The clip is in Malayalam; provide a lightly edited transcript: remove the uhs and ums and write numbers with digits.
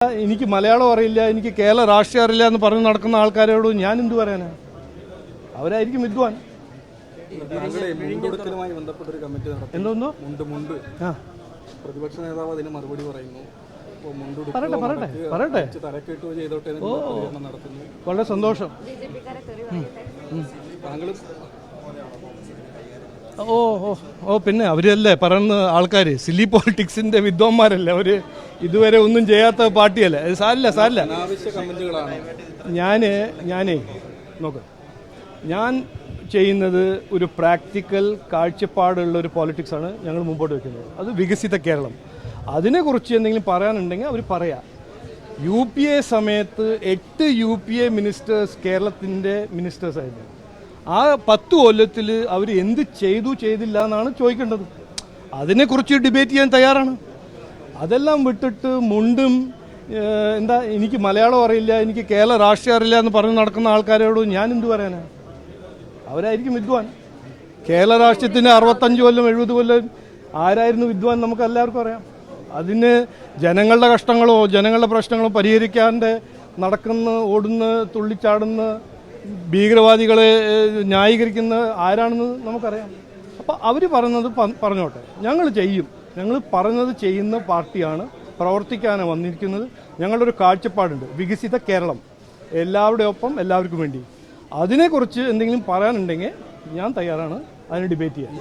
എനിക്ക് മലയാളം അറിയില്ല, എനിക്ക് കേരള രാഷ്ട്രീയം അറിയില്ല എന്ന് പറഞ്ഞ് നടക്കുന്ന ആൾക്കാരോട് ഞാൻ എന്ത് പറയാനാ? അവരായിരിക്കും വിദ്വാൻ. എന്തോന്നോ പ്രതിപക്ഷ നേതാവ് അതിന് മറുപടി പറയുന്നു. പറയട്ടെ. വളരെ സന്തോഷം. പിന്നെ അവരല്ലേ പറയുന്ന ആൾക്കാർ സില്ലി പോളിറ്റിക്സിന്റെ വിദ്വാന്മാരല്ലേ അവര്? ഇതുവരെ ഒന്നും ചെയ്യാത്ത പാർട്ടിയല്ലേ? സാരില്ല. ഞാനേ നോക്ക്, ഞാൻ ചെയ്യുന്നത് ഒരു പ്രാക്ടിക്കൽ കാഴ്ചപ്പാടുള്ള ഒരു പോളിറ്റിക്സാണ് ഞങ്ങൾ മുമ്പോട്ട് വയ്ക്കുന്നത്. അത് വികസിത കേരളം. അതിനെക്കുറിച്ച് എന്തെങ്കിലും പറയാനുണ്ടെങ്കിൽ അവർ പറയാം. UPA സമയത്ത് 8 UPA മിനിസ്റ്റേഴ്സ് കേരളത്തിൻ്റെ മിനിസ്റ്റേഴ്സായിരുന്നു. ആ 10 കൊല്ലത്തിൽ അവർ എന്ത് ചെയ്തില്ല എന്നാണ് ചോദിക്കേണ്ടത്. അതിനെക്കുറിച്ച് ഡിബേറ്റ് ചെയ്യാൻ തയ്യാറാണ്. അതെല്ലാം വിട്ടിട്ട് മുണ്ടും എനിക്ക് മലയാളം അറിയില്ല, എനിക്ക് കേരള രാഷ്ട്രീയം അറിയില്ല എന്ന് പറഞ്ഞ് നടക്കുന്ന ആൾക്കാരോട് ഞാൻ എന്ത് പറയാനാ? അവരായിരിക്കും വിദ്വാൻ. കേരള രാഷ്ട്രീയത്തിന് 65 കൊല്ലം 70 കൊല്ലം ആരായിരുന്നു വിദ്വാൻ നമുക്ക് എല്ലാവർക്കും അറിയാം. അതിന് ജനങ്ങളുടെ കഷ്ടങ്ങളോ ജനങ്ങളുടെ പ്രശ്നങ്ങളോ പരിഹരിക്കാണ്ട് നടക്കുന്ന, ഓടുന്ന, തുള്ളിച്ചാടുന്ന ഭീകരവാദികളെ ന്യായീകരിക്കുന്ന ആരാണെന്ന് നമുക്കറിയാം. അപ്പോൾ അവർ പറയുന്നത് പറഞ്ഞോട്ടെ, ഞങ്ങൾ പറയുന്നത് ചെയ്യുന്ന പാർട്ടിയാണ്, പ്രവർത്തിക്കാനാണ് വന്നിരിക്കുന്നത്. ഞങ്ങളുടെ ഒരു കാഴ്ചപ്പാടുണ്ട്, വികസിത കേരളം, എല്ലാവരുടെയും ഒപ്പം എല്ലാവർക്കും വേണ്ടി. അതിനെക്കുറിച്ച് എന്തെങ്കിലും പറയാനുണ്ടെങ്കിൽ ഞാൻ തയ്യാറാണ് അതിന് ഡിബേറ്റ് ചെയ്യാൻ.